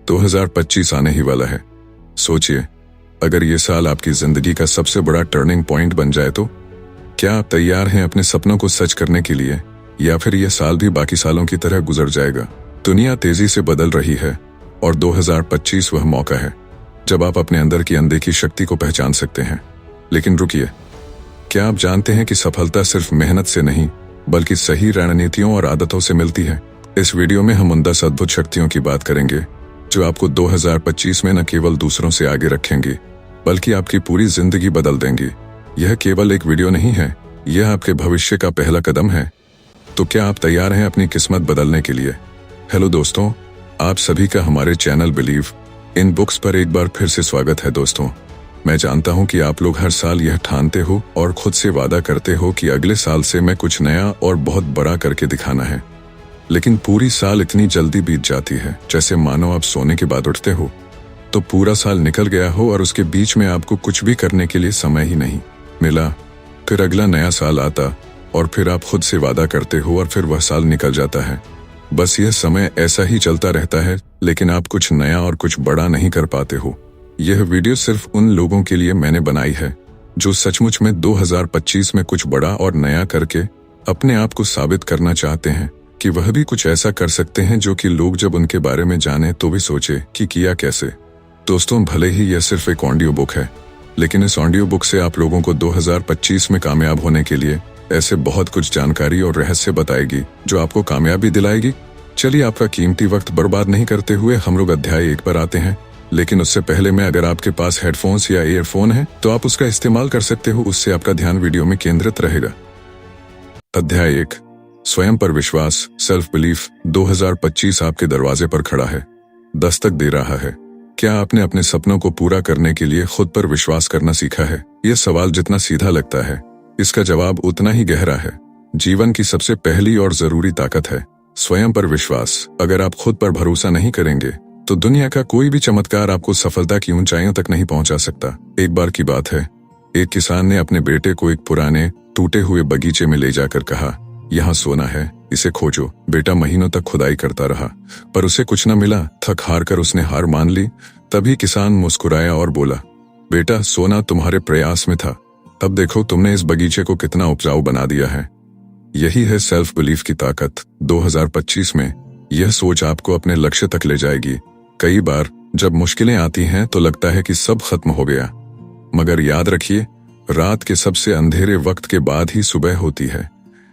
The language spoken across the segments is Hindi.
2025 आने ही वाला है। सोचिए, अगर ये साल आपकी जिंदगी का सबसे बड़ा टर्निंग पॉइंट बन जाए तो क्या आप तैयार हैं अपने सपनों को सच करने के लिए, या फिर यह साल भी बाकी सालों की तरह गुजर जाएगा? दुनिया तेजी से बदल रही है और 2025 वह मौका है जब आप अपने अंदर की अनदेखी शक्ति को पहचान सकते हैं। लेकिन रुकिए, क्या आप जानते हैं कि सफलता सिर्फ मेहनत से नहीं बल्कि सही रणनीतियों और आदतों से मिलती है? इस वीडियो में हम उन 10 अद्भुत शक्तियों की बात करेंगे जो आपको 2025 में न केवल दूसरों से आगे रखेंगी बल्कि आपकी पूरी जिंदगी बदल देंगी। यह केवल एक वीडियो नहीं है, यह आपके भविष्य का पहला कदम है। तो क्या आप तैयार हैं अपनी किस्मत बदलने के लिए? हेलो दोस्तों, आप सभी का हमारे चैनल बिलीव इन बुक्स पर एक बार फिर से स्वागत है। दोस्तों, मैं जानता हूं कि आप लोग हर साल यह ठानते हो और खुद से वादा करते हो कि अगले साल से मैं कुछ नया और बहुत बड़ा करके दिखाना है, लेकिन पूरी साल इतनी जल्दी बीत जाती है जैसे मानो आप सोने के बाद उठते हो तो पूरा साल निकल गया हो और उसके बीच में आपको कुछ भी करने के लिए समय ही नहीं मिला। फिर अगला नया साल आता और फिर आप खुद से वादा करते हो और फिर वह साल निकल जाता है। बस यह समय ऐसा ही चलता रहता है, लेकिन आप कुछ नया और कुछ बड़ा नहीं कर पाते हो। यह वीडियो सिर्फ उन लोगों के लिए मैंने बनाई है जो सचमुच में 2025 में कुछ बड़ा और नया करके अपने आप को साबित करना चाहते हैं कि वह भी कुछ ऐसा कर सकते हैं जो कि लोग जब उनके बारे में जाने तो भी सोचे कि किया कैसे। दोस्तों, भले ही यह सिर्फ एक ऑडियो बुक है, लेकिन इस ऑडियो बुक से आप लोगों को 2025 में कामयाब होने के लिए ऐसे बहुत कुछ जानकारी और रहस्य बताएगी जो आपको कामयाबी दिलाएगी। चलिए, आपका कीमती वक्त बर्बाद नहीं करते हुए हम लोग अध्याय 1 पर आते हैं। लेकिन उससे पहले में, अगर आपके पास हेडफोन्स या ईयरफोन है तो आप उसका इस्तेमाल कर सकते हो, उससे आपका ध्यान वीडियो में केंद्रित रहेगा। अध्याय 1, स्वयं पर विश्वास, सेल्फ बिलीफ। 2025 आपके दरवाजे पर खड़ा है, दस्तक दे रहा है। क्या आपने अपने सपनों को पूरा करने के लिए खुद पर विश्वास करना सीखा है? यह सवाल जितना सीधा लगता है, इसका जवाब उतना ही गहरा है। जीवन की सबसे पहली और जरूरी ताकत है स्वयं पर विश्वास। अगर आप खुद पर भरोसा नहीं करेंगे तो दुनिया का कोई भी चमत्कार आपको सफलता की ऊंचाइयों तक नहीं पहुंचा सकता। एक बार की बात है, एक किसान ने अपने बेटे को एक पुराने टूटे हुए बगीचे में ले जाकर कहा, यहाँ सोना है, इसे खोजो। बेटा महीनों तक खुदाई करता रहा पर उसे कुछ न मिला। थक हार कर उसने हार मान ली। तभी किसान मुस्कुराया और बोला, बेटा, सोना तुम्हारे प्रयास में था, अब देखो तुमने इस बगीचे को कितना उपजाऊ बना दिया है। यही है सेल्फ बिलीफ की ताकत। 2025 में यह सोच आपको अपने लक्ष्य तक ले जाएगी। कई बार जब मुश्किलें आती हैं तो लगता है कि सब खत्म हो गया, मगर याद रखिए, रात के सबसे अंधेरे वक्त के बाद ही सुबह होती है।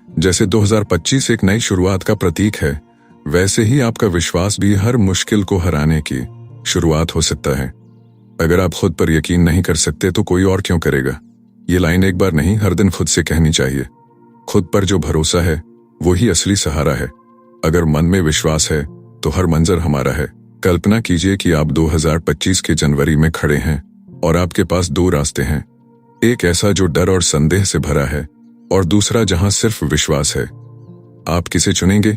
जैसे 2025 एक नई शुरुआत का प्रतीक है, वैसे ही आपका विश्वास भी हर मुश्किल को हराने की शुरुआत हो सकता है। अगर आप खुद पर यकीन नहीं कर सकते तो कोई और क्यों करेगा? ये लाइन एक बार नहीं, हर दिन खुद से कहनी चाहिए। खुद पर जो भरोसा है वही असली सहारा है। अगर मन में विश्वास है तो हर मंजर हमारा है। कल्पना कीजिए कि आप 2025 के जनवरी में खड़े हैं और आपके पास 2 रास्ते हैं, एक ऐसा जो डर और संदेह से भरा है और दूसरा जहां सिर्फ विश्वास है। आप किसे चुनेंगे?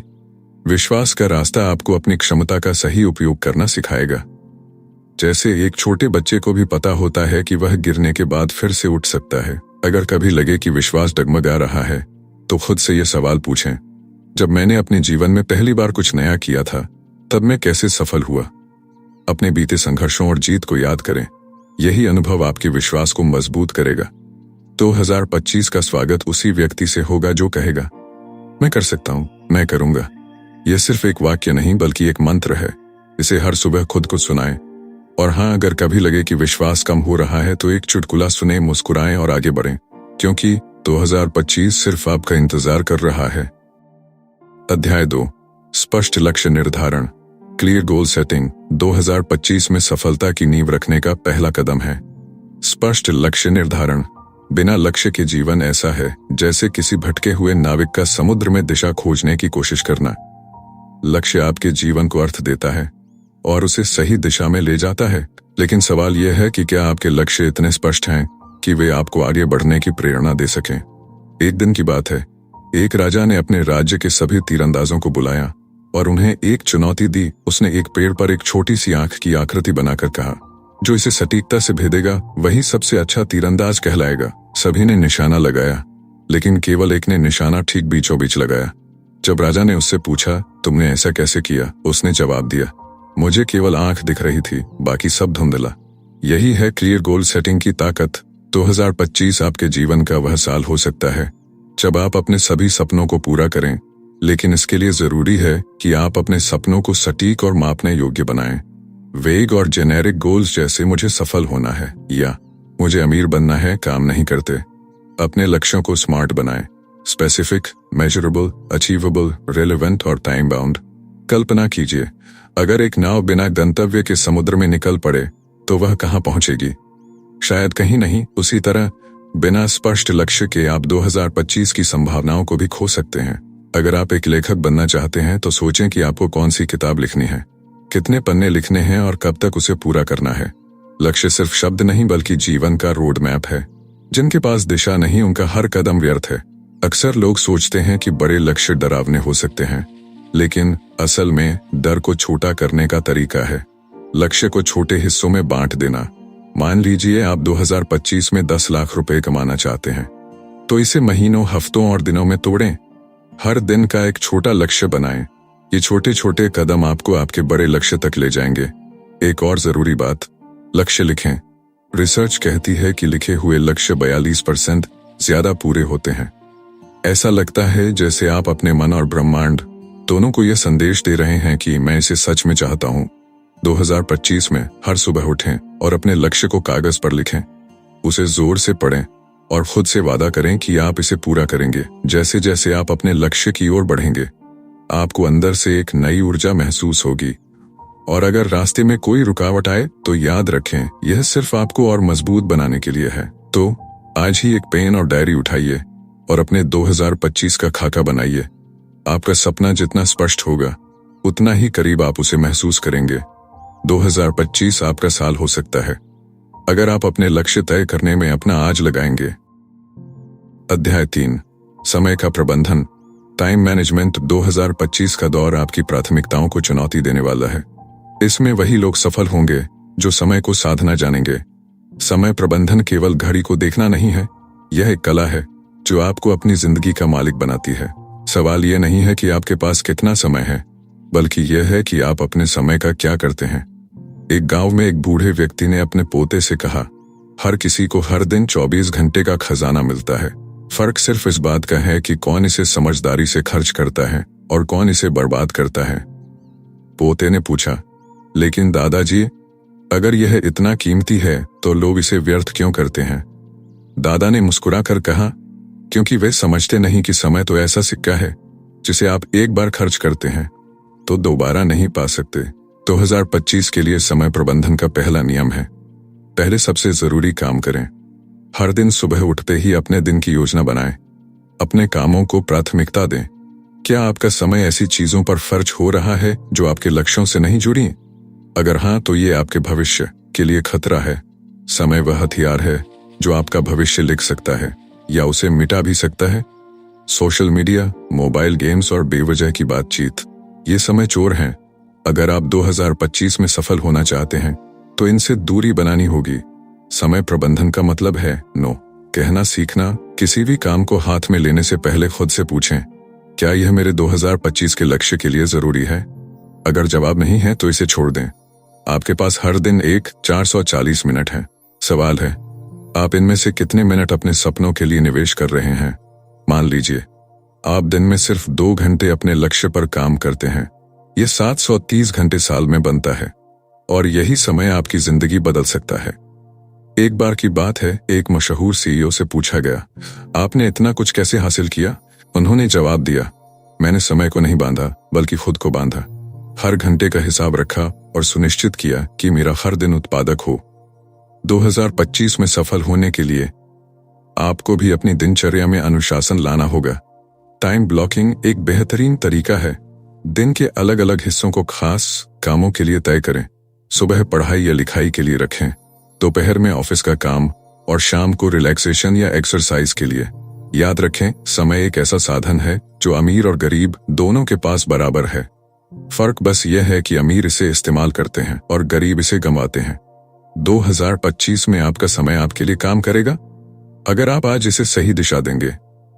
विश्वास का रास्ता आपको अपनी क्षमता का सही उपयोग करना सिखाएगा। जैसे एक छोटे बच्चे को भी पता होता है कि वह गिरने के बाद फिर से उठ सकता है। अगर कभी लगे कि विश्वास डगमगा रहा है तो खुद से यह सवाल पूछें, जब मैंने अपने जीवन में पहली बार कुछ नया किया था तब मैं कैसे सफल हुआ? अपने बीते संघर्षों और जीत को याद करें। यही अनुभव आपके विश्वास को मजबूत करेगा। 2025 का स्वागत उसी व्यक्ति से होगा जो कहेगा, मैं कर सकता हूं, मैं करूंगा। यह सिर्फ एक वाक्य नहीं बल्कि एक मंत्र है। इसे हर सुबह खुद को सुनाएं। और हाँ, अगर कभी लगे कि विश्वास कम हो रहा है तो एक चुटकुला सुने, मुस्कुराएं और आगे बढ़ें, क्योंकि 2025 सिर्फ आपका इंतजार कर रहा है। अध्याय 2, स्पष्ट लक्ष्य निर्धारण, क्लियर गोल सेटिंग। 2025 में सफलता की नींव रखने का पहला कदम है स्पष्ट लक्ष्य निर्धारण। बिना लक्ष्य के जीवन ऐसा है जैसे किसी भटके हुए नाविक का समुद्र में दिशा खोजने की कोशिश करना। लक्ष्य आपके जीवन को अर्थ देता है और उसे सही दिशा में ले जाता है, लेकिन सवाल यह है कि क्या आपके लक्ष्य इतने स्पष्ट हैं कि वे आपको आगे बढ़ने की प्रेरणा दे सकें। एक दिन की बात है, एक राजा ने अपने राज्य के सभी तीरंदाजों को बुलाया और उन्हें एक चुनौती दी। उसने एक पेड़ पर एक छोटी सी आंख की आकृति बनाकर कहा, जो इसे सटीकता से भेदेगा वही सबसे अच्छा तीरंदाज कहलाएगा। सभी ने निशाना लगाया, लेकिन केवल एक ने निशाना ठीक बीचों बीच लगाया। जब राजा ने उससे पूछा, तुमने ऐसा कैसे किया? उसने जवाब दिया, मुझे केवल आंख दिख रही थी, बाकी सब धुंधला। यही है क्लियर गोल सेटिंग की ताकत। 2025 आपके जीवन का वह साल हो सकता है जब आप अपने सभी सपनों को पूरा करें, लेकिन इसके लिए जरूरी है कि आप अपने सपनों को सटीक और मापने योग्य बनाएं। वेग और जेनेरिक गोल्स जैसे मुझे सफल होना है या मुझे अमीर बनना है काम नहीं करते। अपने लक्ष्यों को स्मार्ट बनाएं, स्पेसिफिक, मेजरेबल, अचीवेबल, रेलेवेंट और टाइम बाउंड। कल्पना कीजिए, अगर एक नाव बिना गंतव्य के समुद्र में निकल पड़े तो वह कहां पहुंचेगी? शायद कहीं नहीं। उसी तरह बिना स्पष्ट लक्ष्य के आप 2025 की संभावनाओं को भी खो सकते हैं। अगर आप एक लेखक बनना चाहते हैं तो सोचें कि आपको कौन सी किताब लिखनी है, कितने पन्ने लिखने हैं और कब तक उसे पूरा करना है। लक्ष्य सिर्फ शब्द नहीं बल्कि जीवन का रोड मैप है। जिनके पास दिशा नहीं उनका हर कदम व्यर्थ है। अक्सर लोग सोचते हैं कि बड़े लक्ष्य डरावने हो सकते हैं, लेकिन असल में डर को छोटा करने का तरीका है लक्ष्य को छोटे हिस्सों में बांट देना। मान लीजिए आप 2025 में 10 लाख रुपए कमाना चाहते हैं, तो इसे महीनों, हफ्तों और दिनों में तोड़ें। हर दिन का एक छोटा लक्ष्य बनाएं। ये छोटे छोटे कदम आपको आपके बड़े लक्ष्य तक ले जाएंगे। एक और जरूरी बात, लक्ष्य लिखें। रिसर्च कहती है कि लिखे हुए लक्ष्य 42% ज्यादा पूरे होते हैं। ऐसा लगता है जैसे आप अपने मन और ब्रह्मांड दोनों को यह संदेश दे रहे हैं कि मैं इसे सच में चाहता हूं। 2025 में हर सुबह उठें और अपने लक्ष्य को कागज पर लिखें। उसे जोर से पढ़ें और खुद से वादा करें कि आप इसे पूरा करेंगे। जैसे जैसे आप अपने लक्ष्य की ओर बढ़ेंगे, आपको अंदर से एक नई ऊर्जा महसूस होगी। और अगर रास्ते में कोई रुकावट आए तो याद रखें, यह सिर्फ आपको और मजबूत बनाने के लिए है। तो आज ही एक पेन और डायरी उठाइए और अपने 2025 का खाका बनाइए। आपका सपना जितना स्पष्ट होगा, उतना ही करीब आप उसे महसूस करेंगे। 2025 आपका साल हो सकता है अगर आप अपने लक्ष्य तय करने में अपना आज लगाएंगे। अध्याय 3, समय का प्रबंधन। Time management. 2025 का दौर आपकी प्राथमिकताओं को चुनौती देने वाला है। इसमें वही लोग सफल होंगे जो समय को साधना जानेंगे। समय प्रबंधन केवल घड़ी को देखना नहीं है, यह एक कला है जो आपको अपनी जिंदगी का मालिक बनाती है। सवाल यह नहीं है कि आपके पास कितना समय है, बल्कि यह है कि आप अपने समय का क्या करते हैं। एक गांव में एक बूढ़े व्यक्ति ने अपने पोते से कहा, हर किसी को हर दिन 24 घंटे का खजाना मिलता है। फर्क सिर्फ इस बात का है कि कौन इसे समझदारी से खर्च करता है और कौन इसे बर्बाद करता है। पोते ने पूछा, लेकिन दादाजी, अगर यह इतना कीमती है तो लोग इसे व्यर्थ क्यों करते हैं? दादा ने मुस्कुराकर कहा, क्योंकि वे समझते नहीं कि समय तो ऐसा सिक्का है जिसे आप एक बार खर्च करते हैं तो दोबारा नहीं पा सकते। 2025 के लिए समय प्रबंधन का पहला नियम है, पहले सबसे जरूरी काम करें। हर दिन सुबह उठते ही अपने दिन की योजना बनाएं। अपने कामों को प्राथमिकता दें। क्या आपका समय ऐसी चीजों पर खर्च हो रहा है जो आपके लक्ष्यों से नहीं जुड़ी? अगर हाँ, तो ये आपके भविष्य के लिए खतरा है। समय वह हथियार है जो आपका भविष्य लिख सकता है या उसे मिटा भी सकता है। सोशल मीडिया, मोबाइल गेम्स और बेवजह की बातचीत, ये समय चोर हैं। अगर आप 2025 में सफल होना चाहते हैं तो इनसे दूरी बनानी होगी। समय प्रबंधन का मतलब है नो कहना सीखना। किसी भी काम को हाथ में लेने से पहले खुद से पूछें, क्या यह मेरे 2025 के लक्ष्य के लिए जरूरी है? अगर जवाब नहीं है तो इसे छोड़ दें। आपके पास हर दिन 440 मिनट है। सवाल है, आप इनमें से कितने मिनट अपने सपनों के लिए निवेश कर रहे हैं? मान लीजिए आप दिन में सिर्फ 2 घंटे अपने लक्ष्य पर काम करते हैं। यह 730 घंटे साल में बनता है और यही समय आपकी जिंदगी बदल सकता है। एक बार की बात है, एक मशहूर सीईओ से पूछा गया, आपने इतना कुछ कैसे हासिल किया? उन्होंने जवाब दिया, मैंने समय को नहीं बांधा बल्कि खुद को बांधा। हर घंटे का हिसाब रखा और सुनिश्चित किया कि मेरा हर दिन उत्पादक हो। 2025 में सफल होने के लिए आपको भी अपनी दिनचर्या में अनुशासन लाना होगा। टाइम ब्लॉकिंग एक बेहतरीन तरीका है। दिन के अलग अलग हिस्सों को खास कामों के लिए तय करें। सुबह पढ़ाई या लिखाई के लिए रखें, दोपहर में ऑफिस का काम और शाम को रिलैक्सेशन या एक्सरसाइज के लिए। याद रखें, समय एक ऐसा साधन है जो अमीर और गरीब दोनों के पास बराबर है। फर्क बस यह है कि अमीर इसे इस्तेमाल करते हैं और गरीब इसे गंवाते हैं। 2025 में आपका समय आपके लिए काम करेगा। अगर आप आज इसे सही दिशा देंगे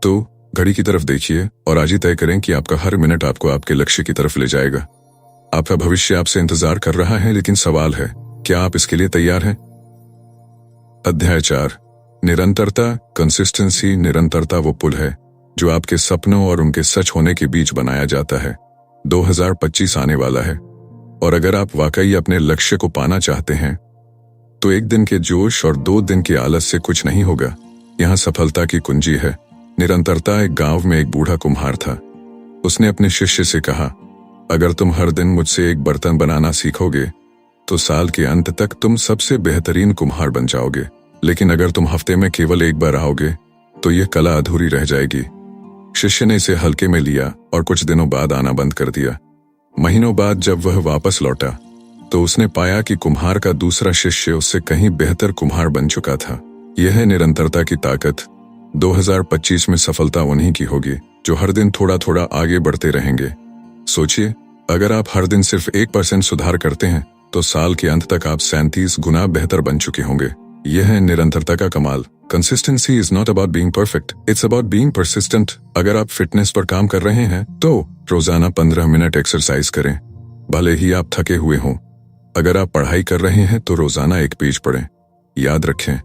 तो घड़ी की तरफ देखिए और आज ही तय करें कि आपका हर मिनट आपको आपके लक्ष्य की तरफ ले जाएगा। आपका भविष्य आपसे इंतजार कर रहा है, लेकिन सवाल है, क्या आप इसके लिए तैयार हैं? अध्याय 4, निरंतरता। कंसिस्टेंसी। निरंतरता वो पुल है जो आपके सपनों और उनके सच होने के बीच बनाया जाता है। 2025 आने वाला है, और अगर आप वाकई अपने लक्ष्य को पाना चाहते हैं तो एक दिन के जोश और 2 दिन के आलस से कुछ नहीं होगा। यहाँ सफलता की कुंजी है निरंतरता। एक गांव में एक बूढ़ा कुम्हार था। उसने अपने शिष्य से कहा, अगर तुम हर दिन मुझसे एक बर्तन बनाना सीखोगे तो साल के अंत तक तुम सबसे बेहतरीन कुम्हार बन जाओगे, लेकिन अगर तुम हफ्ते में केवल एक बार आओगे तो यह कला अधूरी रह जाएगी। शिष्य ने इसे हल्के में लिया और कुछ दिनों बाद आना बंद कर दिया। महीनों बाद जब वह वापस लौटा तो उसने पाया कि कुम्हार का दूसरा शिष्य उससे कहीं बेहतर कुम्हार बन चुका था। यह है निरंतरता की ताकत। 2025 में सफलता उन्हीं की होगी जो हर दिन थोड़ा थोड़ा आगे बढ़ते रहेंगे। सोचिए, अगर आप हर दिन सिर्फ 1% सुधार करते हैं तो साल के अंत तक आप 37 गुना बेहतर बन चुके होंगे। यह है निरंतरता का कमाल। Consistency is not about being perfect, it's about being persistent. अगर आप फिटनेस पर काम कर रहे हैं तो रोजाना 15 मिनट एक्सरसाइज करें, भले ही आप थके हुए हों। अगर आप पढ़ाई कर रहे हैं तो रोजाना एक पेज पढ़ें। याद रखें,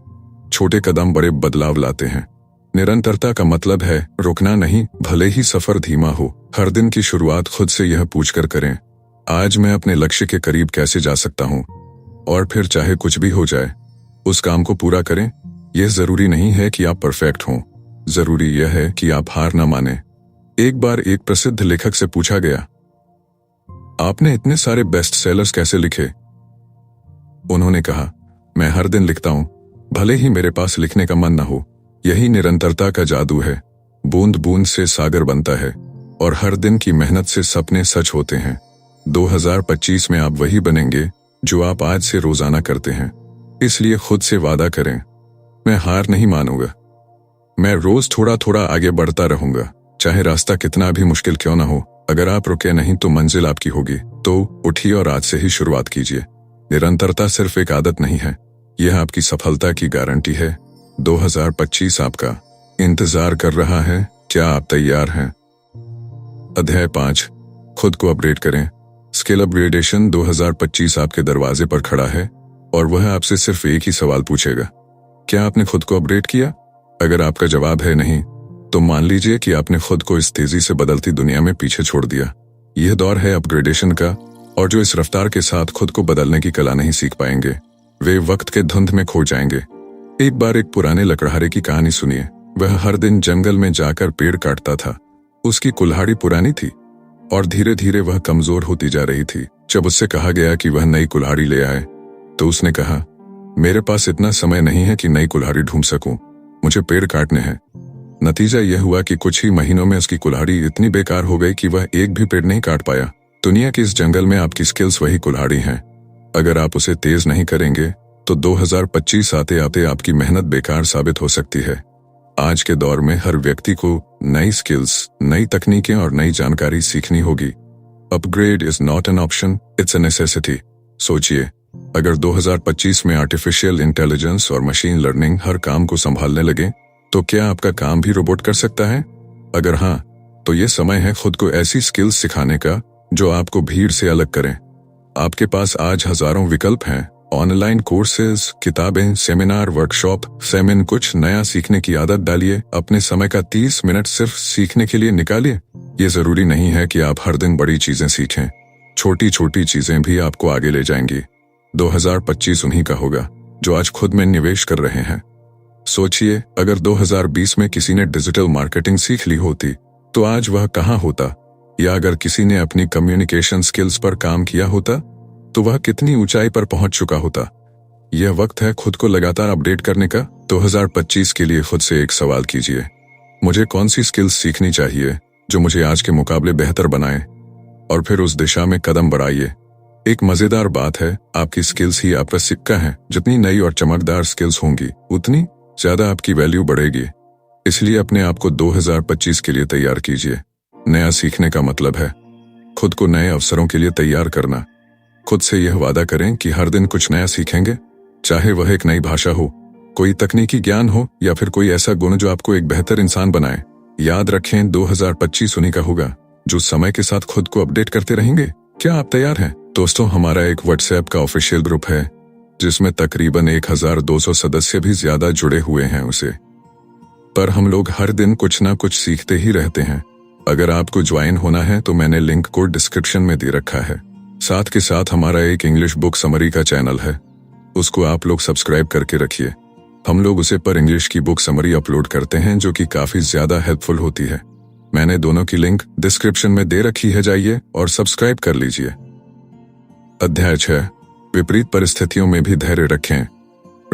छोटे कदम बड़े बदलाव लाते हैं। निरंतरता का मतलब है रुकना नहीं, भले ही सफर धीमा हो। हर दिन की शुरुआत खुद से यह पूछकर करें, आज मैं अपने लक्ष्य के करीब कैसे जा सकता हूँ, और फिर चाहे कुछ भी हो जाए उस काम को पूरा करें। यह जरूरी नहीं है कि आप परफेक्ट हों, जरूरी यह है कि आप हार न माने। एक बार एक प्रसिद्ध लेखक से पूछा गया, आपने इतने सारे बेस्ट सेलर्स कैसे लिखे? उन्होंने कहा, मैं हर दिन लिखता हूं, भले ही मेरे पास लिखने का मन न हो। यही निरंतरता का जादू है। बूंद बूंद से सागर बनता है और हर दिन की मेहनत से सपने सच होते हैं। 2025 में आप वही बनेंगे जो आप आज से रोजाना करते हैं। इसलिए खुद से वादा करें, मैं हार नहीं मानूंगा। मैं रोज थोड़ा थोड़ा आगे बढ़ता रहूंगा, चाहे रास्ता कितना भी मुश्किल क्यों ना हो। अगर आप रुके नहीं तो मंजिल आपकी होगी। तो उठिए और आज से ही शुरुआत कीजिए। निरंतरता सिर्फ एक आदत नहीं है, यह आपकी सफलता की गारंटी है। 2025 आपका इंतजार कर रहा है। क्या आप तैयार हैं? अध्याय 5, खुद को अपडेट करें। Skill upgradation. 2025 आपके दरवाजे पर खड़ा है और वह आपसे सिर्फ एक ही सवाल पूछेगा, क्या आपने खुद को अपडेट किया? अगर आपका जवाब है नहीं, तो मान लीजिए कि आपने खुद को इस तेजी से बदलती दुनिया में पीछे छोड़ दिया। यह दौर है अपग्रेडेशन का, और जो इस रफ्तार के साथ खुद को बदलने की कला नहीं सीख पाएंगे वे वक्त के धुंध में खो जाएंगे। एक बार एक पुराने लकड़हारे की कहानी सुनिए। वह हर दिन जंगल में जाकर पेड़ काटता था। उसकी कुल्हाड़ी पुरानी थी और धीरे धीरे वह कमजोर होती जा रही थी। जब उससे कहा गया कि वह नई कुल्हाड़ी ले आए तो उसने कहा, मेरे पास इतना समय नहीं है कि नई कुल्हाड़ी ढूंढ सकूं, मुझे पेड़ काटने हैं। नतीजा यह हुआ कि कुछ ही महीनों में उसकी कुल्हाड़ी इतनी बेकार हो गई कि वह एक भी पेड़ नहीं काट पाया। दुनिया के इस जंगल में आपकी स्किल्स वही कुल्हाड़ी हैं। अगर आप उसे तेज नहीं करेंगे तो 2025 आते आते आपकी मेहनत बेकार साबित हो सकती है। आज के दौर में हर व्यक्ति को नई स्किल्स, नई तकनीकें और नई जानकारी सीखनी होगी। Upgrade is not an option, it's a necessity. सोचिए, अगर 2025 में आर्टिफिशियल इंटेलिजेंस और मशीन लर्निंग हर काम को संभालने लगे तो क्या आपका काम भी रोबोट कर सकता है? अगर हाँ, तो ये समय है खुद को ऐसी स्किल्स सिखाने का जो आपको भीड़ से अलग करें। आपके पास आज हजारों विकल्प हैं। ऑनलाइन कोर्सेज, किताबें, सेमिनार, वर्कशॉप। सेमिन कुछ नया सीखने की आदत डालिए। अपने समय का 30 मिनट सिर्फ सीखने के लिए निकालिए। ये जरूरी नहीं है कि आप हर दिन बड़ी चीजें सीखें, छोटी छोटी चीजें भी आपको आगे ले जाएंगी। 2025 उन्हीं का होगा जो आज खुद में निवेश कर रहे हैं। सोचिए, अगर 2020 में किसी ने डिजिटल मार्केटिंग सीख ली होती तो आज वह कहाँ होता, या अगर किसी ने अपनी कम्युनिकेशन स्किल्स पर काम किया होता तो वह कितनी ऊंचाई पर पहुंच चुका होता। यह वक्त है खुद को लगातार अपडेट करने का। 2025 के लिए खुद से एक सवाल कीजिए, मुझे कौन सी स्किल्स सीखनी चाहिए जो मुझे आज के मुकाबले बेहतर बनाए, और फिर उस दिशा में कदम बढ़ाइए। एक मजेदार बात है, आपकी स्किल्स ही आपका सिक्का है। जितनी नई और चमकदार स्किल्स होंगी उतनी ज्यादा आपकी वैल्यू बढ़ेगी। इसलिए अपने आप को 2025 के लिए तैयार कीजिए। नया सीखने का मतलब है खुद को नए अवसरों के लिए तैयार करना। खुद से यह वादा करें कि हर दिन कुछ नया सीखेंगे, चाहे वह एक नई भाषा हो, कोई तकनीकी ज्ञान हो, या फिर कोई ऐसा गुण जो आपको एक बेहतर इंसान बनाए। याद रखें, 2025 उन्हीं का होगा जो समय के साथ खुद को अपडेट करते रहेंगे। क्या आप तैयार हैं? दोस्तों, हमारा एक व्हाट्सएप का ऑफिशियल ग्रुप है जिसमें तकरीबन 1200 सदस्य भी ज्यादा जुड़े हुए हैं उसे। पर हम लोग हर दिन कुछ ना कुछ सीखते ही रहते हैं। अगर आपको ज्वाइन होना है तो मैंने लिंक को डिस्क्रिप्शन में दे रखा है। साथ के साथ हमारा एक इंग्लिश बुक समरी का चैनल है, उसको आप लोग सब्सक्राइब करके रखिए। हम लोग उसे पर इंग्लिश की बुक समरी अपलोड करते हैं जो कि काफी ज्यादा हेल्पफुल होती है। मैंने दोनों की लिंक डिस्क्रिप्शन में दे रखी है, जाइए और सब्सक्राइब कर लीजिए। अध्याय 6, विपरीत परिस्थितियों में भी धैर्य रखें।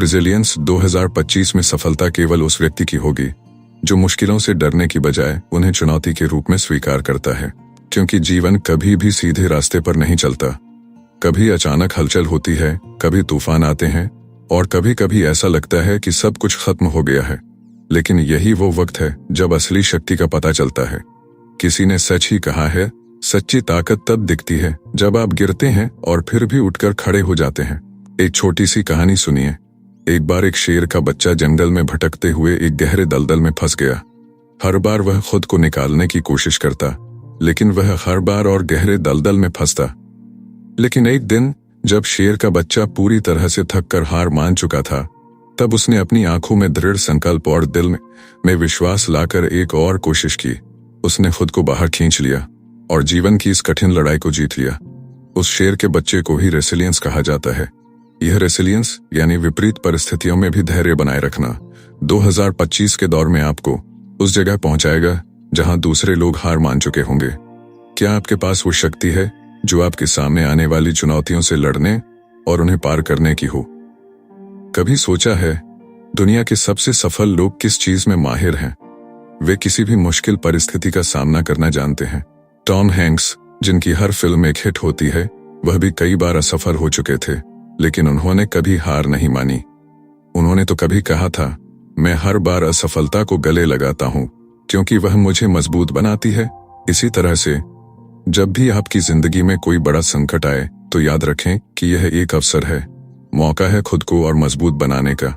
रेजिलियंस 2025 में सफलता केवल उस व्यक्ति की होगी जो मुश्किलों से डरने की बजाय उन्हें चुनौती के रूप में स्वीकार करता है, क्योंकि जीवन कभी भी सीधे रास्ते पर नहीं चलता। कभी अचानक हलचल होती है, कभी तूफान आते हैं और कभी कभी ऐसा लगता है कि सब कुछ खत्म हो गया है। लेकिन यही वो वक्त है जब असली शक्ति का पता चलता है। किसी ने सच ही कहा है, सच्ची ताकत तब दिखती है जब आप गिरते हैं और फिर भी उठकर खड़े हो जाते हैं। एक छोटी सी कहानी सुनिए। एक बार एक शेर का बच्चा जंगल में भटकते हुए एक गहरे दलदल में फंस गया। हर बार वह खुद को निकालने की कोशिश करता, लेकिन वह हर बार और गहरे दलदल में फंसता। लेकिन एक दिन जब शेर का बच्चा पूरी तरह से थककर हार मान चुका था, तब उसने अपनी आंखों में दृढ़ संकल्प और दिल में विश्वास लाकर एक और कोशिश की। उसने खुद को बाहर खींच लिया और जीवन की इस कठिन लड़ाई को जीत लिया। उस शेर के बच्चे को ही रेसिलियंस कहा जाता है। यह रेसिलियंस यानी विपरीत परिस्थितियों में भी धैर्य बनाए रखना 2025 के दौर में आपको उस जगह पहुंचाएगा जहां दूसरे लोग हार मान चुके होंगे। क्या आपके पास वो शक्ति है जो आपके सामने आने वाली चुनौतियों से लड़ने और उन्हें पार करने की हो? कभी सोचा है दुनिया के सबसे सफल लोग किस चीज में माहिर हैं? वे किसी भी मुश्किल परिस्थिति का सामना करना जानते हैं। टॉम हैंक्स, जिनकी हर फिल्म एक हिट होती है, वह भी कई बार असफल हो चुके थे, लेकिन उन्होंने कभी हार नहीं मानी। उन्होंने तो कभी कहा था, मैं हर बार असफलता को गले लगाता हूं क्योंकि वह मुझे मजबूत बनाती है। इसी तरह से जब भी आपकी जिंदगी में कोई बड़ा संकट आए तो याद रखें कि यह एक अवसर है, मौका है खुद को और मजबूत बनाने का।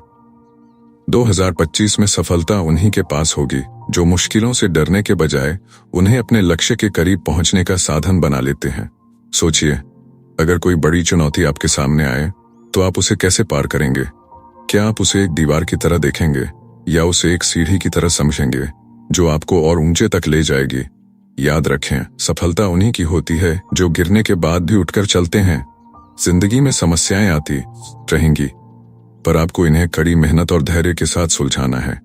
2025 में सफलता उन्हीं के पास होगी जो मुश्किलों से डरने के बजाय उन्हें अपने लक्ष्य के करीब पहुंचने का साधन बना लेते हैं। सोचिए, अगर कोई बड़ी चुनौती आपके सामने आए तो आप उसे कैसे पार करेंगे? क्या आप उसे एक दीवार की तरह देखेंगे या उसे एक सीढ़ी की तरह समझेंगे जो आपको और ऊंचे तक ले जाएगी? याद रखें, सफलता उन्हीं की होती है जो गिरने के बाद भी उठकर चलते हैं। जिंदगी में समस्याएं आती रहेंगी, पर आपको इन्हें कड़ी मेहनत और धैर्य के साथ सुलझाना है।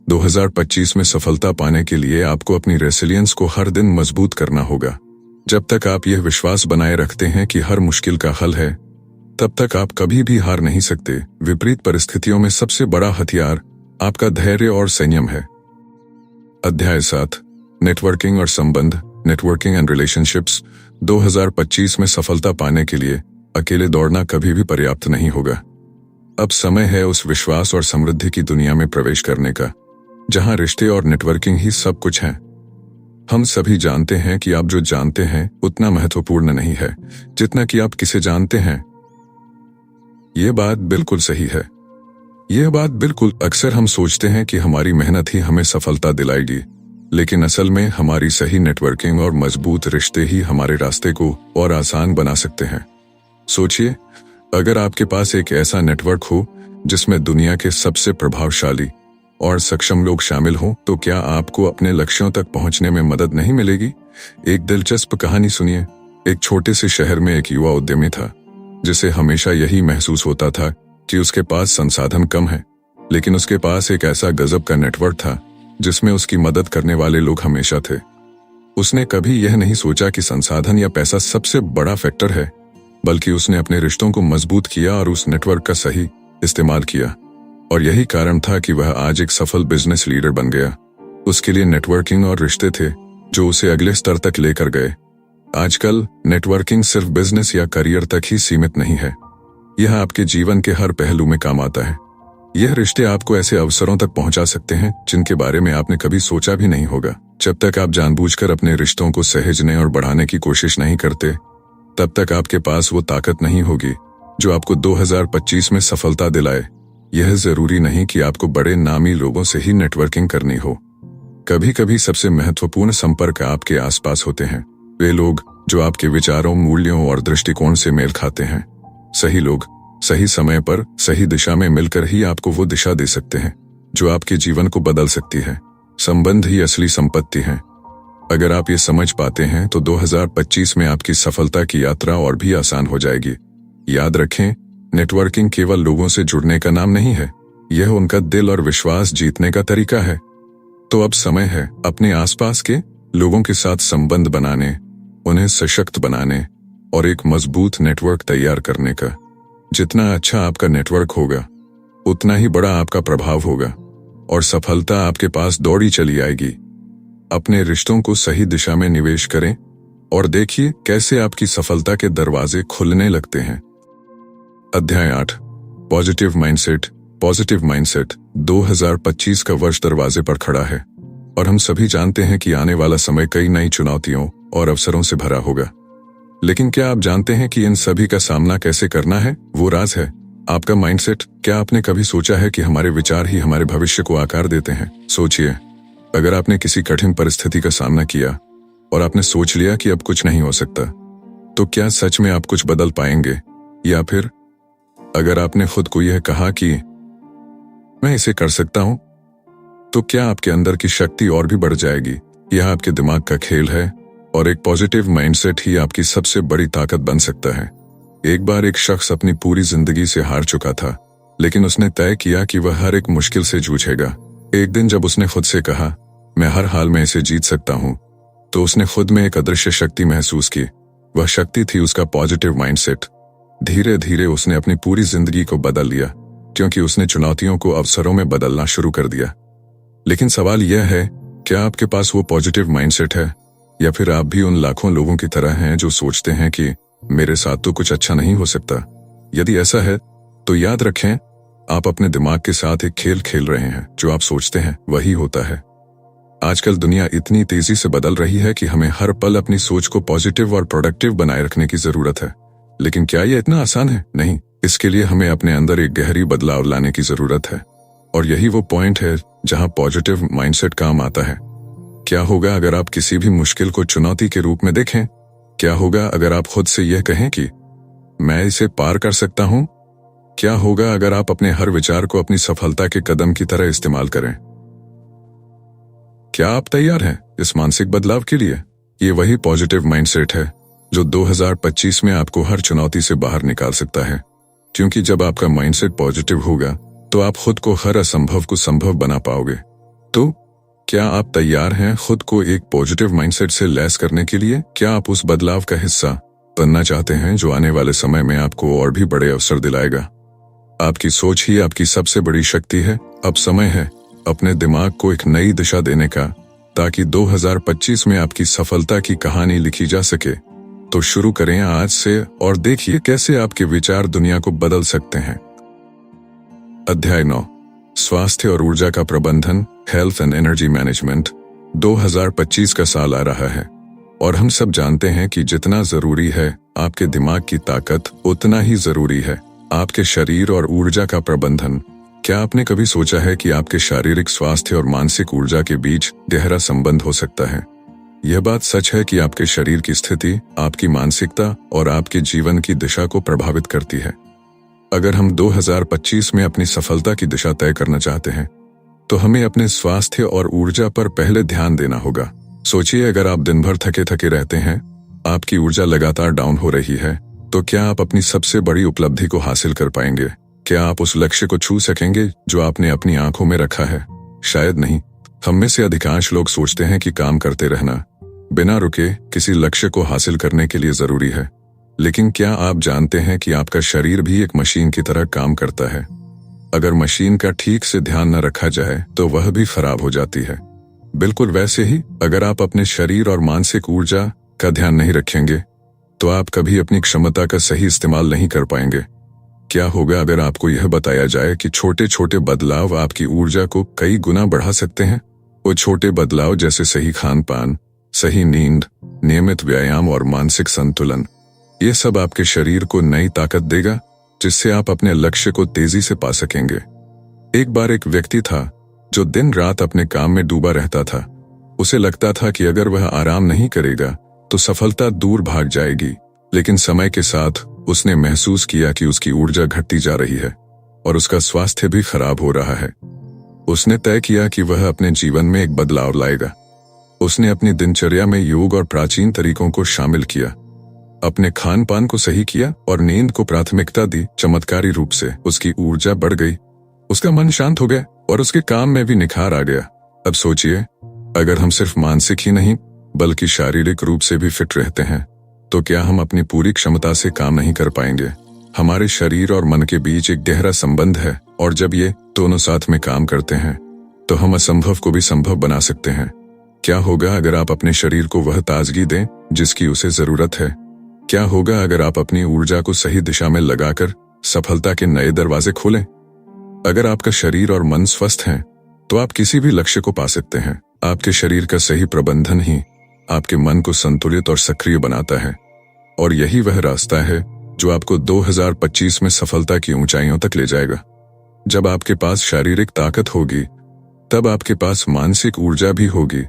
2025 में सफलता पाने के लिए आपको अपनी रेसिलियंस को हर दिन मजबूत करना होगा। जब तक आप यह विश्वास बनाए रखते हैं कि हर मुश्किल का हल है, तब तक आप कभी भी हार नहीं सकते। विपरीत परिस्थितियों में सबसे बड़ा हथियार आपका धैर्य और संयम है। अध्याय 7, नेटवर्किंग और संबंध, नेटवर्किंग एंड रिलेशनशिप्स। 2025 में सफलता पाने के लिए अकेले दौड़ना कभी भी पर्याप्त नहीं होगा। अब समय है उस विश्वास और समृद्धि की दुनिया में प्रवेश करने का, जहां रिश्ते और नेटवर्किंग ही सब कुछ है। हम सभी जानते हैं कि आप जो जानते हैं उतना महत्वपूर्ण नहीं है जितना कि आप किसे जानते हैं। यह बात बिल्कुल सही है। यह बात बिल्कुल अक्सर हम सोचते हैं कि हमारी मेहनत ही हमें सफलता दिलाएगी, लेकिन असल में हमारी सही नेटवर्किंग और मजबूत रिश्ते ही हमारे रास्ते को और आसान बना सकते हैं। सोचिए, अगर आपके पास एक ऐसा नेटवर्क हो जिसमें दुनिया के सबसे प्रभावशाली और सक्षम लोग शामिल हों, तो क्या आपको अपने लक्ष्यों तक पहुंचने में मदद नहीं मिलेगी? एक दिलचस्प कहानी सुनिए। एक छोटे से शहर में एक युवा उद्यमी था जिसे हमेशा यही महसूस होता था कि उसके पास संसाधन कम है, लेकिन उसके पास एक ऐसा गजब का नेटवर्क था जिसमें उसकी मदद करने वाले लोग हमेशा थे। उसने कभी यह नहीं सोचा कि संसाधन या पैसा सबसे बड़ा फैक्टर है, बल्कि उसने अपने रिश्तों को मजबूत किया और उस नेटवर्क का सही इस्तेमाल किया। और यही कारण था कि वह आज एक सफल बिजनेस लीडर बन गया। उसके लिए नेटवर्किंग और रिश्ते थे जो उसे अगले स्तर तक लेकर गए। आजकल नेटवर्किंग सिर्फ बिजनेस या करियर तक ही सीमित नहीं है, यह आपके जीवन के हर पहलू में काम आता है। यह रिश्ते आपको ऐसे अवसरों तक पहुंचा सकते हैं जिनके बारे में आपने कभी सोचा भी नहीं होगा। जब तक आप जानबूझकर अपने रिश्तों को सहेजने और बढ़ाने की कोशिश नहीं करते, तब तक आपके पास वो ताकत नहीं होगी जो आपको 2025 में सफलता दिलाए। यह जरूरी नहीं कि आपको बड़े नामी लोगों से ही नेटवर्किंग करनी हो। कभी कभी सबसे महत्वपूर्ण संपर्क आपके आसपास होते हैं। वे लोग जो आपके विचारों, मूल्यों और दृष्टिकोण से मेल खाते हैं। सही लोग सही समय पर सही दिशा में मिलकर ही आपको वो दिशा दे सकते हैं जो आपके जीवन को बदल सकती है। संबंध ही असली संपत्ति है। अगर आप ये समझ पाते हैं तो 2025 में आपकी सफलता की यात्रा और भी आसान हो जाएगी। याद रखें, नेटवर्किंग केवल लोगों से जुड़ने का नाम नहीं है, यह उनका दिल और विश्वास जीतने का तरीका है। तो अब समय है अपने आसपास के लोगों के साथ संबंध बनाने, उन्हें सशक्त बनाने और एक मजबूत नेटवर्क तैयार करने का। जितना अच्छा आपका नेटवर्क होगा, उतना ही बड़ा आपका प्रभाव होगा और सफलता आपके पास दौड़ी चली आएगी। अपने रिश्तों को सही दिशा में निवेश करें और देखिए कैसे आपकी सफलता के दरवाजे खुलने लगते हैं। अध्याय 8, पॉजिटिव माइंडसेट। Positive mindset. 2025 का वर्ष दरवाजे पर खड़ा है और हम सभी जानते हैं कि आने वाला समय कई नई चुनौतियों और अवसरों से भरा होगा। लेकिन क्या आप जानते हैं कि इन सभी का सामना कैसे करना है? वो राज है आपका माइंडसेट। क्या आपने कभी सोचा है कि हमारे विचार ही हमारे भविष्य को आकार देते हैं? सोचिए, अगर आपने किसी कठिन परिस्थिति का सामना किया और आपने सोच लिया कि अब कुछ नहीं हो सकता, तो क्या सच में आप कुछ बदल पाएंगे? या फिर अगर आपने खुद को यह कहा कि मैं इसे कर सकता हूं, तो क्या आपके अंदर की शक्ति और भी बढ़ जाएगी? यह आपके दिमाग का खेल है और एक पॉजिटिव माइंडसेट ही आपकी सबसे बड़ी ताकत बन सकता है। एक बार एक शख्स अपनी पूरी जिंदगी से हार चुका था, लेकिन उसने तय किया कि वह हर एक मुश्किल से जूझेगा। एक दिन जब उसने खुद से कहा, मैं हर हाल में इसे जीत सकता हूं, तो उसने खुद में एक अदृश्य शक्ति महसूस की। वह शक्ति थी उसका पॉजिटिव माइंडसेट। धीरे धीरे उसने अपनी पूरी जिंदगी को बदल लिया, क्योंकि उसने चुनौतियों को अवसरों में बदलना शुरू कर दिया। लेकिन सवाल यह है, क्या आपके पास वो पॉजिटिव माइंडसेट है, या फिर आप भी उन लाखों लोगों की तरह हैं जो सोचते हैं कि मेरे साथ तो कुछ अच्छा नहीं हो सकता? यदि ऐसा है तो याद रखें, आप अपने दिमाग के साथ एक खेल खेल रहे हैं। जो आप सोचते हैं वही होता है। आजकल दुनिया इतनी तेजी से बदल रही है कि हमें हर पल अपनी सोच को पॉजिटिव और प्रोडक्टिव बनाए रखने की जरूरत है। लेकिन क्या यह इतना आसान है? नहीं। इसके लिए हमें अपने अंदर एक गहरी बदलाव लाने की जरूरत है, और यही वो पॉइंट है जहां पॉजिटिव माइंडसेट काम आता है। क्या होगा अगर आप किसी भी मुश्किल को चुनौती के रूप में देखें? क्या होगा अगर आप खुद से यह कहें कि मैं इसे पार कर सकता हूं? क्या होगा अगर आप अपने हर विचार को अपनी सफलता के कदम की तरह इस्तेमाल करें? क्या आप तैयार हैं इस मानसिक बदलाव के लिए? ये वही पॉजिटिव माइंडसेट है जो 2025 में आपको हर चुनौती से बाहर निकाल सकता है। क्योंकि जब आपका माइंडसेट पॉजिटिव होगा तो आप खुद को हर असंभव को संभव बना पाओगे। तो क्या आप तैयार हैं खुद को एक पॉजिटिव माइंडसेट से लैस करने के लिए? क्या आप उस बदलाव का हिस्सा बनना चाहते हैं जो आने वाले समय में आपको और भी बड़े अवसर दिलाएगा? आपकी सोच ही आपकी सबसे बड़ी शक्ति है। अब समय है अपने दिमाग को एक नई दिशा देने का, ताकि 2025 में आपकी सफलता की कहानी लिखी जा सके। तो शुरू करें आज से और देखिए कैसे आपके विचार दुनिया को बदल सकते हैं। अध्याय 9, स्वास्थ्य और ऊर्जा का प्रबंधन। Health and energy management. 2025 का साल आ रहा है और हम सब जानते हैं कि जितना जरूरी है आपके दिमाग की ताकत, उतना ही जरूरी है आपके शरीर और ऊर्जा का प्रबंधन। क्या आपने कभी सोचा है कि आपके शारीरिक स्वास्थ्य और मानसिक ऊर्जा के बीच गहरा संबंध हो सकता है? यह बात सच है कि आपके शरीर की स्थिति आपकी मानसिकता और आपके जीवन की दिशा को प्रभावित करती है। अगर हम 2025 में अपनी सफलता की दिशा तय करना चाहते हैं, तो हमें अपने स्वास्थ्य और ऊर्जा पर पहले ध्यान देना होगा। सोचिए, अगर आप दिन भर थके थके रहते हैं, आपकी ऊर्जा लगातार डाउन हो रही है, तो क्या आप अपनी सबसे बड़ी उपलब्धि को हासिल कर पाएंगे? क्या आप उस लक्ष्य को छू सकेंगे जो आपने अपनी आंखों में रखा है? शायद नहीं। हम में से अधिकांश लोग सोचते हैं कि काम करते रहना बिना रुके किसी लक्ष्य को हासिल करने के लिए जरूरी है। लेकिन क्या आप जानते हैं कि आपका शरीर भी एक मशीन की तरह काम करता है? अगर मशीन का ठीक से ध्यान न रखा जाए तो वह भी खराब हो जाती है। बिल्कुल वैसे ही अगर आप अपने शरीर और मानसिक ऊर्जा का ध्यान नहीं रखेंगे, तो आप कभी अपनी क्षमता का सही इस्तेमाल नहीं कर पाएंगे। क्या होगा अगर आपको यह बताया जाए कि छोटे छोटे बदलाव आपकी ऊर्जा को कई गुना बढ़ा सकते हैं? वो छोटे बदलाव जैसे सही खान पान, सही नींद, नियमित व्यायाम और मानसिक संतुलन, ये सब आपके शरीर को नई ताकत देगा, जिससे आप अपने लक्ष्य को तेजी से पा सकेंगे। एक बार एक व्यक्ति था जो दिन रात अपने काम में डूबा रहता था। उसे लगता था कि अगर वह आराम नहीं करेगा तो सफलता दूर भाग जाएगी। लेकिन समय के साथ उसने महसूस किया कि उसकी ऊर्जा घटती जा रही है और उसका स्वास्थ्य भी खराब हो रहा है। उसने तय किया कि वह अपने जीवन में एक बदलाव लाएगा। उसने अपनी दिनचर्या में योग और प्राचीन तरीकों को शामिल किया, अपने खान पान को सही किया और नींद को प्राथमिकता दी। चमत्कारी रूप से उसकी ऊर्जा बढ़ गई, उसका मन शांत हो गया और उसके काम में भी निखार आ गया। अब सोचिए, अगर हम सिर्फ मानसिक ही नहीं बल्कि शारीरिक रूप से भी फिट रहते हैं तो क्या हम अपनी पूरी क्षमता से काम नहीं कर पाएंगे? हमारे शरीर और मन के बीच एक गहरा संबंध है और जब ये दोनों साथ में काम करते हैं तो हम असंभव को भी संभव बना सकते हैं। क्या होगा अगर आप अपने शरीर को वह ताजगी दें जिसकी उसे जरूरत है? क्या होगा अगर आप अपनी ऊर्जा को सही दिशा में लगाकर सफलता के नए दरवाजे खोलें? अगर आपका शरीर और मन स्वस्थ हैं तो आप किसी भी लक्ष्य को पा सकते हैं। आपके शरीर का सही प्रबंधन ही आपके मन को संतुलित और सक्रिय बनाता है और यही वह रास्ता है जो आपको 2025 में सफलता की ऊंचाइयों तक ले जाएगा। जब आपके पास शारीरिक ताकत होगी तब आपके पास मानसिक ऊर्जा भी होगी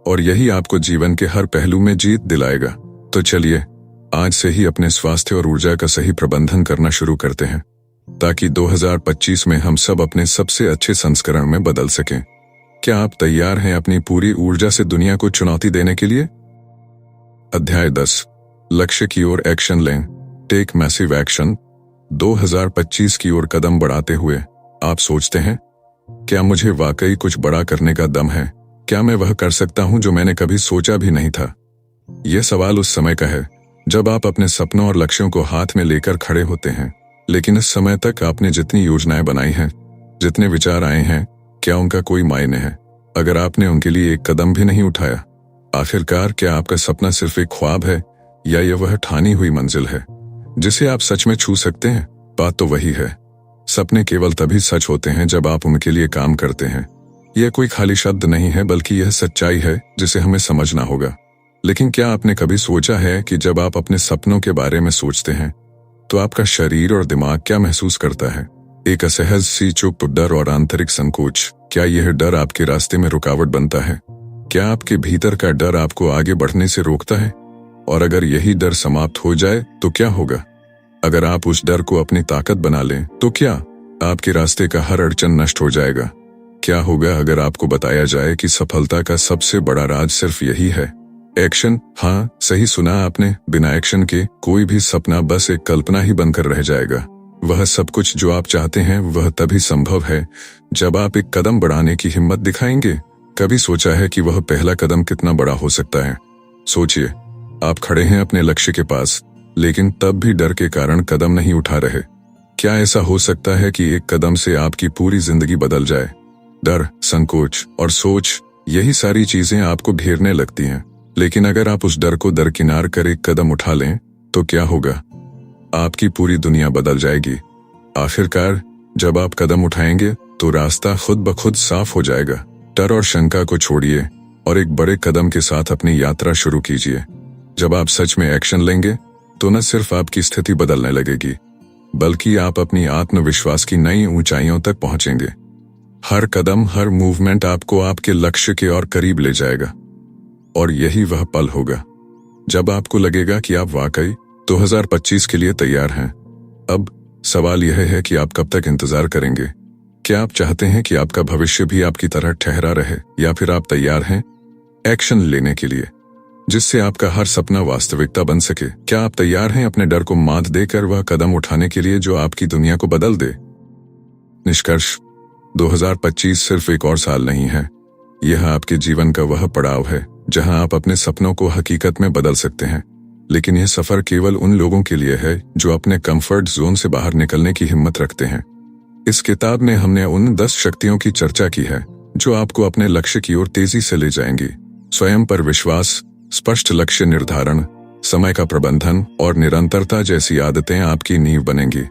और यही आपको जीवन के हर पहलू में जीत दिलाएगा। तो चलिए आज से ही अपने स्वास्थ्य और ऊर्जा का सही प्रबंधन करना शुरू करते हैं ताकि 2025 में हम सब अपने सबसे अच्छे संस्करण में बदल सकें। क्या आप तैयार हैं अपनी पूरी ऊर्जा से दुनिया को चुनौती देने के लिए? अध्याय 10, लक्ष्य की ओर एक्शन लें। Take massive action. 2025 की ओर कदम बढ़ाते हुए आप सोचते हैं, क्या मुझे वाकई कुछ बड़ा करने का दम है? क्या मैं वह कर सकता हूं जो मैंने कभी सोचा भी नहीं था? यह सवाल उस समय का है जब आप अपने सपनों और लक्ष्यों को हाथ में लेकर खड़े होते हैं। लेकिन इस समय तक आपने जितनी योजनाएं बनाई हैं, जितने विचार आए हैं, क्या उनका कोई मायने है अगर आपने उनके लिए एक कदम भी नहीं उठाया? आखिरकार क्या आपका सपना सिर्फ एक ख्वाब है या यह वह ठानी हुई मंजिल है जिसे आप सच में छू सकते हैं? बात तो वही है, सपने केवल तभी सच होते हैं जब आप उनके लिए काम करते हैं। यह कोई खाली शब्द नहीं है बल्कि यह सच्चाई है जिसे हमें समझना होगा। लेकिन क्या आपने कभी सोचा है कि जब आप अपने सपनों के बारे में सोचते हैं तो आपका शरीर और दिमाग क्या महसूस करता है? एक असहज सी चुप, डर और आंतरिक संकोच। क्या यह डर आपके रास्ते में रुकावट बनता है? क्या आपके भीतर का डर आपको आगे बढ़ने से रोकता है? और अगर यही डर समाप्त हो जाए तो क्या होगा? अगर आप उस डर को अपनी ताकत बना लें तो क्या आपके रास्ते का हर अड़चन नष्ट हो जाएगा? क्या होगा अगर आपको बताया जाए कि सफलता का सबसे बड़ा राज सिर्फ यही है, एक्शन? हाँ, सही सुना आपने। बिना एक्शन के कोई भी सपना बस एक कल्पना ही बनकर रह जाएगा। वह सब कुछ जो आप चाहते हैं वह तभी संभव है जब आप एक कदम बढ़ाने की हिम्मत दिखाएंगे। कभी सोचा है कि वह पहला कदम कितना बड़ा हो सकता है? सोचिए, आप खड़े हैं अपने लक्ष्य के पास लेकिन तब भी डर के कारण कदम नहीं उठा रहे। क्या ऐसा हो सकता है कि एक कदम से आपकी पूरी जिंदगी बदल जाए? डर, संकोच और सोच, यही सारी चीजें आपको घेरने लगती हैं। लेकिन अगर आप उस डर को दरकिनार कर एक कदम उठा लें तो क्या होगा? आपकी पूरी दुनिया बदल जाएगी। आखिरकार जब आप कदम उठाएंगे तो रास्ता खुद ब खुद साफ हो जाएगा। डर और शंका को छोड़िए और एक बड़े कदम के साथ अपनी यात्रा शुरू कीजिए। जब आप सच में एक्शन लेंगे तो न सिर्फ आपकी स्थिति बदलने लगेगी बल्कि आप अपनी आत्मविश्वास की नई ऊंचाइयों तक पहुंचेंगे। हर कदम, हर मूवमेंट आपको आपके लक्ष्य के और करीब ले जाएगा और यही वह पल होगा जब आपको लगेगा कि आप वाकई 2025 के लिए तैयार हैं। अब सवाल यह है कि आप कब तक इंतजार करेंगे? क्या आप चाहते हैं कि आपका भविष्य भी आपकी तरह ठहरा रहे या फिर आप तैयार हैं एक्शन लेने के लिए जिससे आपका हर सपना वास्तविकता बन सके? क्या आप तैयार हैं अपने डर को मात देकर वह कदम उठाने के लिए जो आपकी दुनिया को बदल दे? निष्कर्ष, 2025 सिर्फ एक और साल नहीं है, यह आपके जीवन का वह पड़ाव है जहां आप अपने सपनों को हकीकत में बदल सकते हैं। लेकिन यह सफर केवल उन लोगों के लिए है जो अपने कंफर्ट जोन से बाहर निकलने की हिम्मत रखते हैं। इस किताब में हमने उन 10 शक्तियों की चर्चा की है जो आपको अपने लक्ष्य की ओर तेजी से ले जाएंगी। स्वयं पर विश्वास, स्पष्ट लक्ष्य निर्धारण, समय का प्रबंधन और निरंतरता जैसी आदतें आपकी नींव बनेंगी,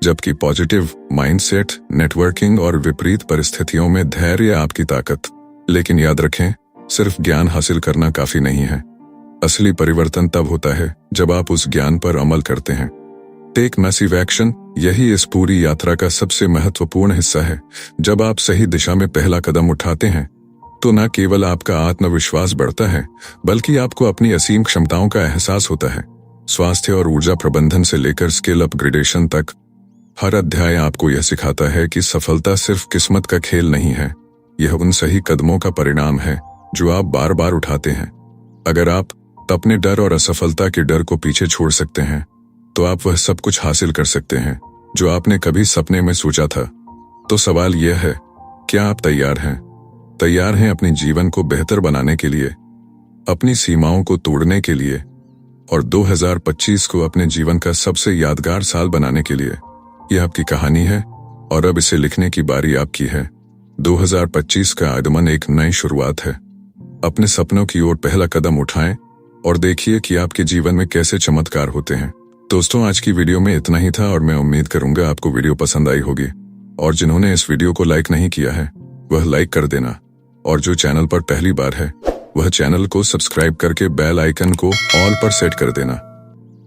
जबकि पॉजिटिव माइंडसेट, नेटवर्किंग और विपरीत परिस्थितियों में धैर्य आपकी ताकत। लेकिन याद रखें, सिर्फ ज्ञान हासिल करना काफी नहीं है। असली परिवर्तन तब होता है जब आप उस ज्ञान पर अमल करते हैं। टेक मैसिव एक्शन, यही इस पूरी यात्रा का सबसे महत्वपूर्ण हिस्सा है। जब आप सही दिशा में पहला कदम उठाते हैं तो न केवल आपका आत्मविश्वास बढ़ता है, बल्कि आपको अपनी असीम क्षमताओं का एहसास होता है। स्वास्थ्य और ऊर्जा प्रबंधन से लेकर स्किल अपग्रेडेशन तक हर अध्याय आपको यह सिखाता है कि सफलता सिर्फ किस्मत का खेल नहीं है, यह उन सही कदमों का परिणाम है जो आप बार बार उठाते हैं। अगर आप अपने डर और असफलता के डर को पीछे छोड़ सकते हैं, तो आप वह सब कुछ हासिल कर सकते हैं जो आपने कभी सपने में सोचा था। तो सवाल यह है, क्या आप तैयार हैं? तैयार हैं अपने जीवन को बेहतर बनाने के लिए, अपनी सीमाओं को तोड़ने के लिए और 2025 को अपने जीवन का सबसे यादगार साल बनाने के लिए? यह आपकी कहानी है और अब इसे लिखने की बारी आपकी है। 2025 का आगमन एक नई शुरुआत है। अपने सपनों की ओर पहला कदम उठाएं और देखिए कि आपके जीवन में कैसे चमत्कार होते हैं। दोस्तों, आज की वीडियो में इतना ही था और मैं उम्मीद करूंगा आपको वीडियो पसंद आई होगी। और जिन्होंने इस वीडियो को लाइक नहीं किया है वह लाइक कर देना, और जो चैनल पर पहली बार है वह चैनल को सब्सक्राइब करके बेल आइकन को ऑल पर सेट कर देना।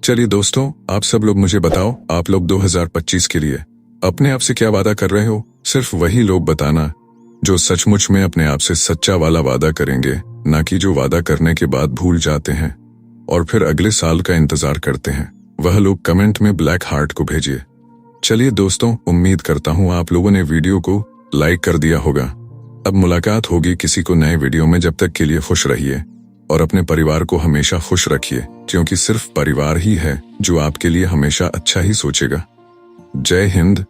चलिए दोस्तों, आप सब लोग मुझे बताओ, आप लोग 2025 के लिए अपने आप से क्या वादा कर रहे हो? सिर्फ वही लोग बताना जो सचमुच में अपने आप से सच्चा वाला वादा करेंगे, ना कि जो वादा करने के बाद भूल जाते हैं और फिर अगले साल का इंतजार करते हैं। वह लोग कमेंट में ब्लैक हार्ट को भेजिए। चलिए दोस्तों, उम्मीद करता हूँ आप लोगों ने वीडियो को लाइक कर दिया होगा। अब मुलाकात होगी किसी को नए वीडियो में। जब तक के लिए खुश रहिए और अपने परिवार को हमेशा खुश रखिए, क्योंकि सिर्फ परिवार ही है जो आपके लिए हमेशा अच्छा ही सोचेगा। जय हिंद।